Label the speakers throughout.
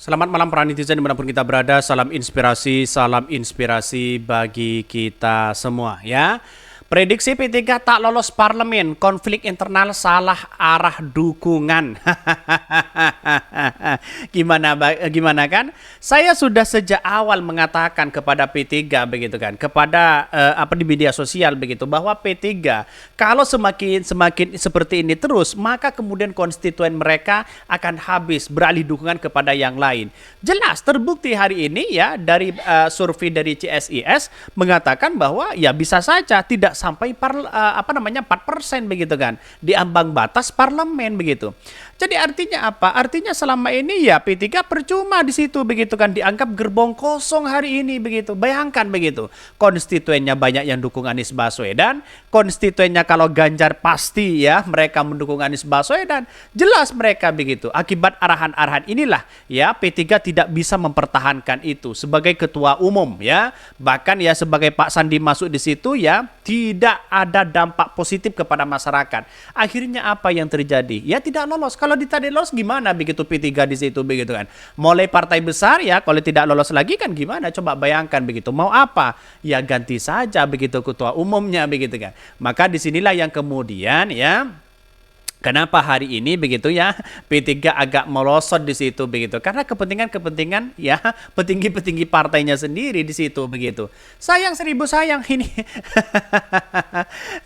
Speaker 1: Selamat malam para netizen dimanapun kita berada. Salam inspirasi bagi kita semua ya. Prediksi P3 tak lolos parlemen, konflik internal salah arah dukungan. Gimana kan? Saya sudah sejak awal mengatakan kepada P3 begitu kan, kepada di media sosial begitu, bahwa P3 kalau semakin seperti ini terus, maka kemudian konstituen mereka akan habis, beralih dukungan kepada yang lain. Jelas terbukti hari ini ya dari survei dari CSIS mengatakan bahwa ya bisa saja tidak sampai 4% begitu kan, di ambang batas parlemen begitu. Jadi artinya apa? Artinya selama ini ya P3 percuma di situ begitu kan, dianggap gerbong kosong hari ini begitu. Bayangkan begitu, konstituennya banyak yang dukung Anies Baswedan, konstituennya kalau Ganjar pasti ya mereka mendukung Anies Baswedan. Jelas mereka begitu. Akibat arahan-arahan inilah ya P3 tidak bisa mempertahankan itu sebagai ketua umum ya. Bahkan ya sebagai Pak Sandi masuk di situ ya tidak ada dampak positif kepada masyarakat. Akhirnya apa yang terjadi? Ya tidak lolos. Kalau tidak lolos gimana begitu P3 di situ begitu kan? Mulai partai besar ya, kalau tidak lolos lagi kan gimana? Coba bayangkan begitu. Mau apa? Ya ganti saja begitu ketua umumnya begitu kan. Maka disinilah yang kemudian ya, kenapa hari ini begitu ya P3 agak melosot di situ begitu, karena kepentingan ya petinggi-petinggi partainya sendiri di situ begitu. Sayang seribu sayang ini.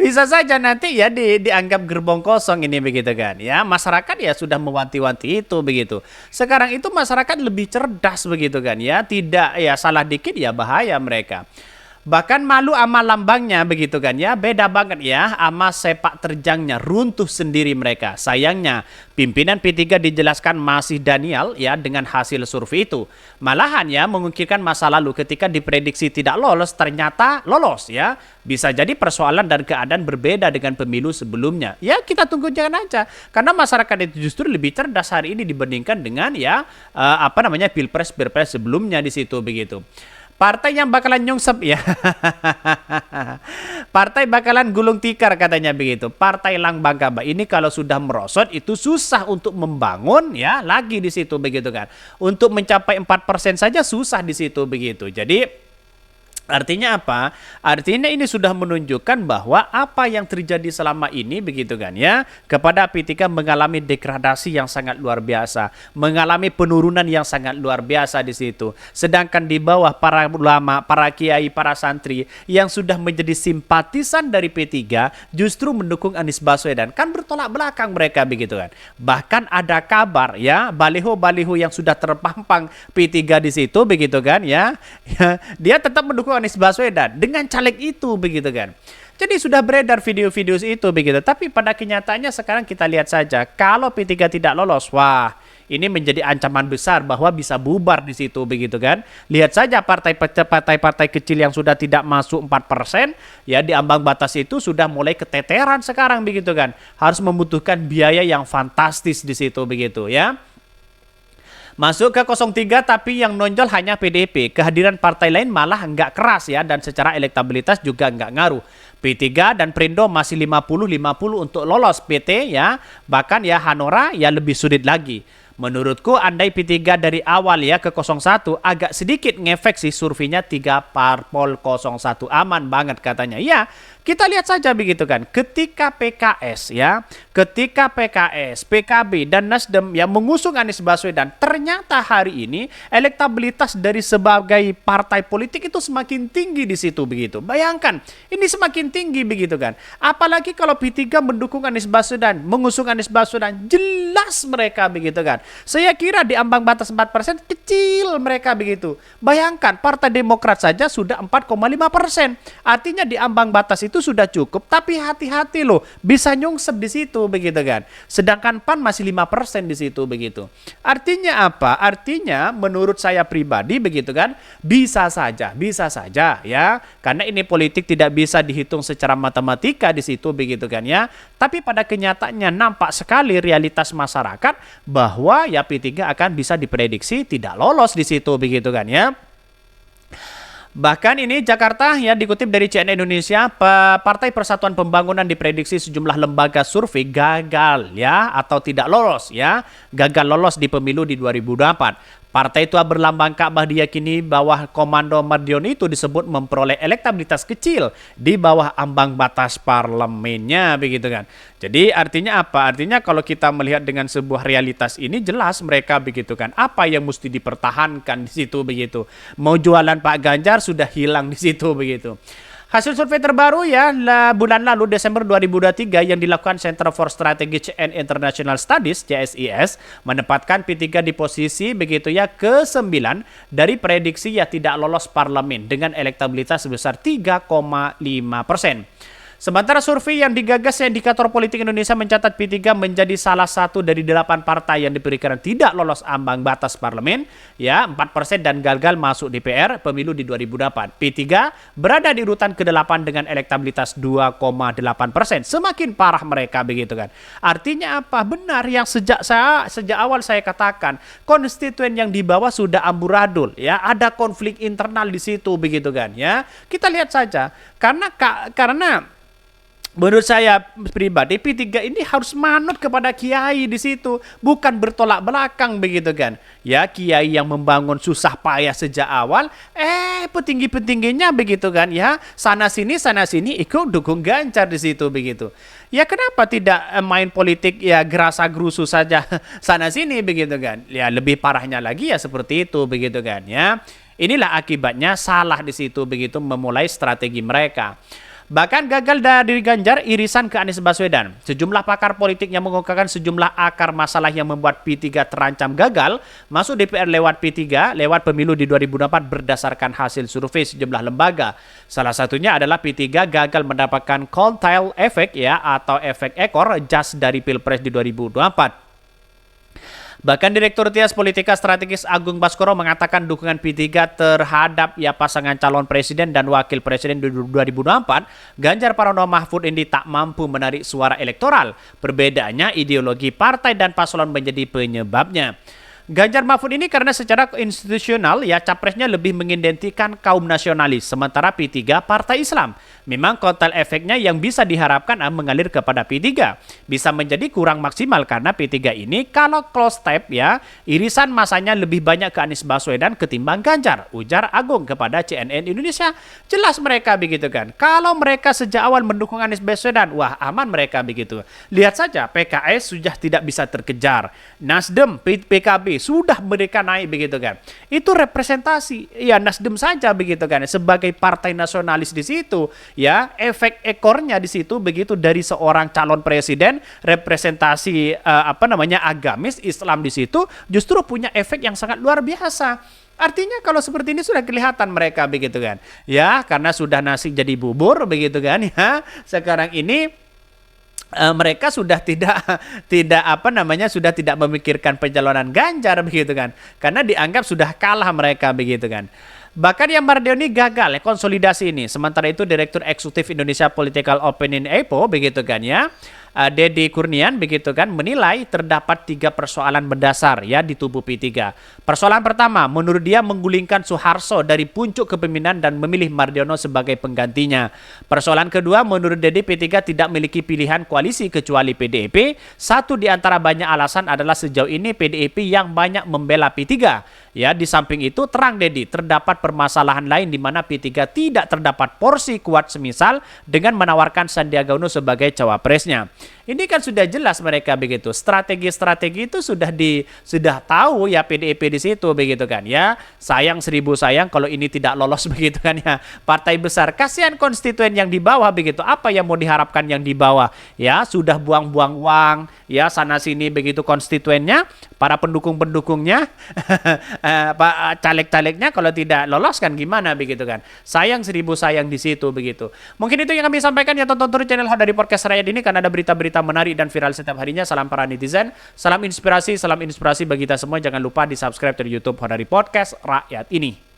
Speaker 1: Bisa saja nanti ya dianggap gerbong kosong ini begitu kan ya. Masyarakat ya sudah mewanti-wanti itu begitu. Sekarang itu masyarakat lebih cerdas begitu kan ya, tidak ya salah dikit ya bahaya mereka. Bahkan malu ama lambangnya begitu kan ya, beda banget ya ama sepak terjangnya, runtuh sendiri mereka. Sayangnya pimpinan P3 dijelaskan masih Daniel ya dengan hasil survei itu. Malahan ya mengukirkan masa lalu ketika diprediksi tidak lolos ternyata lolos ya. Bisa jadi persoalan dan keadaan berbeda dengan pemilu sebelumnya. Ya kita tunggu jangan aja, karena masyarakat itu justru lebih cerdas hari ini dibandingkan dengan ya pilpres sebelumnya di situ begitu. Partai yang bakalan nyungsep ya. Partai bakalan gulung tikar katanya begitu. Partai Langbang Gamba ini kalau sudah merosot itu susah untuk membangun ya lagi di situ begitu kan. Untuk mencapai 4% saja susah di situ begitu. Jadi artinya apa? Artinya ini sudah menunjukkan bahwa apa yang terjadi selama ini begitu kan ya, kepada P3 mengalami degradasi yang sangat luar biasa, mengalami penurunan yang sangat luar biasa di situ. Sedangkan di bawah para ulama, para kiai, para santri yang sudah menjadi simpatisan dari P3 justru mendukung Anies Baswedan. Kan bertolak belakang mereka begitu kan. Bahkan ada kabar ya, baliho-baliho yang sudah terpampang P3 di situ begitu kan ya, dia tetap mendukung Anies Baswedan dengan caleg itu begitu kan. Jadi sudah beredar video-video itu begitu. Tapi pada kenyataannya sekarang kita lihat saja, kalau P3 tidak lolos, wah ini menjadi ancaman besar bahwa bisa bubar di situ begitu kan. Lihat saja partai-partai kecil yang sudah tidak masuk 4% ya di ambang batas itu sudah mulai keteteran sekarang begitu kan. Harus membutuhkan biaya yang fantastis di situ begitu ya. Masuk ke 03 tapi yang nonjol hanya PDIP. Kehadiran partai lain malah nggak keras ya, dan secara elektabilitas juga nggak ngaruh. P3 dan Perindo masih 50-50 untuk lolos PT ya. Bahkan ya Hanora ya lebih sulit lagi. Menurutku andai P3 dari awal ya ke 01 agak sedikit ngefek sih surveinya 3 parpol 01 aman banget katanya. Ya, kita lihat saja begitu kan. Ketika PKS ya, ketika PKS, PKB dan Nasdem yang mengusung Anies Baswedan, ternyata hari ini elektabilitas dari sebagai partai politik itu semakin tinggi di situ begitu. Bayangkan, ini semakin tinggi begitu kan. Apalagi kalau P3 mendukung Anies Baswedan, mengusung Anies Baswedan, jelas mereka begitu kan. Saya kira di ambang batas 4% kecil mereka begitu. Bayangkan Partai Demokrat saja sudah 4,5%. Artinya di ambang batas itu sudah cukup, tapi hati-hati loh, bisa nyungsep di situ begitu kan. Sedangkan PAN masih 5% di situ begitu. Artinya apa? Artinya menurut saya pribadi begitu kan, bisa saja ya. Karena ini politik tidak bisa dihitung secara matematika di situ begitu kan ya. Tapi pada kenyataannya nampak sekali realitas masyarakat bahwa ya P3 akan bisa diprediksi tidak lolos di situ begitu kan ya. Bahkan ini Jakarta ya dikutip dari CNN Indonesia, Partai Persatuan Pembangunan diprediksi sejumlah lembaga survei gagal ya atau tidak lolos ya, gagal lolos di pemilu di 2024. Partai tua berlambang Ka'bah diyakini bawah komando Mardiono itu disebut memperoleh elektabilitas kecil di bawah ambang batas parlemennya, begitu kan. Jadi artinya apa? Artinya kalau kita melihat dengan sebuah realitas ini jelas mereka begitu kan. Apa yang mesti dipertahankan di situ begitu. Mau jualan Pak Ganjar sudah hilang di situ begitu. Hasil survei terbaru ya bulan lalu Desember 2023 yang dilakukan Center for Strategic and International Studies CSIS menempatkan P3 di posisi begitu ya ke-9 dari prediksi ya tidak lolos parlemen dengan elektabilitas sebesar 3,5%. Sementara survei yang digagas Indikator Politik Indonesia mencatat P3 menjadi salah satu dari 8 partai yang diperkirakan tidak lolos ambang batas parlemen, ya 4% dan gagal masuk DPR pemilu di 2008. P3 berada di urutan ke-8 dengan elektabilitas 2,8%. Semakin parah mereka begitu kan. Artinya apa? Benar yang sejak awal saya katakan, konstituen yang di bawah sudah amburadul, ya ada konflik internal di situ begitu kan, ya. Kita lihat saja karena menurut saya pribadi P3 ini harus manut kepada kiai di situ, bukan bertolak belakang begitu kan. Ya, kiai yang membangun susah payah sejak awal, petinggi-petingginya begitu kan ya, sana sini ikut dukung Ganjar di situ begitu. Ya kenapa tidak main politik ya gerasa gerusu saja sana sini begitu kan. Ya lebih parahnya lagi ya seperti itu begitu kan ya. Inilah akibatnya salah di situ begitu memulai strategi mereka. Bahkan gagal dari Ganjar irisan ke Anies Baswedan. Sejumlah pakar politik yang mengungkapkan sejumlah akar masalah yang membuat P3 terancam gagal masuk DPR lewat P3 lewat pemilu di 2024 berdasarkan hasil survei sejumlah lembaga. Salah satunya adalah P3 gagal mendapatkan Kotel efek ya atau efek ekor jas dari Pilpres di 2024. Bahkan Direktur Tias Politika Strategis Agung Baskoro mengatakan dukungan P3 terhadap ya pasangan calon presiden dan wakil presiden di 2024, Ganjar Pranowo Mahfud ini tak mampu menarik suara elektoral. Perbedaannya ideologi partai dan paslon menjadi penyebabnya. Ganjar Mahfud ini karena secara institusional ya capresnya lebih mengidentikan kaum nasionalis, sementara P3 partai Islam. Memang kotel efeknya yang bisa diharapkan mengalir kepada P3 bisa menjadi kurang maksimal karena P3 ini kalau close step ya irisan masanya lebih banyak ke Anies Baswedan ketimbang Ganjar, ujar Agung kepada CNN Indonesia. Jelas mereka begitu kan. Kalau mereka sejak awal mendukung Anies Baswedan, wah aman mereka begitu. Lihat saja PKS sudah tidak bisa terkejar. Nasdem, PKB sudah mereka naik begitu kan. Itu representasi ya Nasdem saja begitu kan sebagai partai nasionalis di situ. Ya, efek ekornya di situ begitu dari seorang calon presiden representasi agamis Islam di situ justru punya efek yang sangat luar biasa. Artinya kalau seperti ini sudah kelihatan mereka begitu kan. Ya, karena sudah nasi jadi bubur begitu kan ya. Sekarang ini mereka sudah sudah tidak memikirkan pencalonan Ganjar begitu kan. Karena dianggap sudah kalah mereka begitu kan. Bahkan yang Mardiono gagal konsolidasi ini. Sementara itu Direktur Eksekutif Indonesia Political Opinion EPO begitu kan ya. Deddy Kurnian begitu kan menilai terdapat 3 persoalan mendasar ya di tubuh P3. Persoalan pertama, menurut dia menggulingkan Soeharto dari puncak kepemimpinan dan memilih Mardiono sebagai penggantinya. Persoalan kedua, menurut Deddy P3 tidak memiliki pilihan koalisi kecuali PDIP. Satu di antara banyak alasan adalah sejauh ini PDIP yang banyak membela P3. Ya, di samping itu terang Deddy terdapat permasalahan lain di mana P3 tidak terdapat porsi kuat semisal dengan menawarkan Sandiaga Uno sebagai cawapresnya. Ini kan sudah jelas mereka begitu. Strategi-strategi itu sudah tahu ya PDIP di situ begitu kan ya. Sayang 1000 sayang kalau ini tidak lolos begitu kan ya. Partai besar kasihan konstituen yang di bawah begitu. Apa yang mau diharapkan yang di bawah? Ya, sudah buang-buang uang ya sana sini begitu konstituennya, para pendukung-pendukungnya, caleg-calegnya kalau tidak lolos kan gimana begitu kan. Sayang 1000 sayang di situ begitu. Mungkin itu yang kami sampaikan ya, tonton terus channel dari Podcast Rakyat ini karena ada berita-berita menarik dan viral setiap harinya. Salam para netizen, salam inspirasi bagi kita semua. Jangan lupa di subscribe dari YouTube dari Podcast Rakyat ini.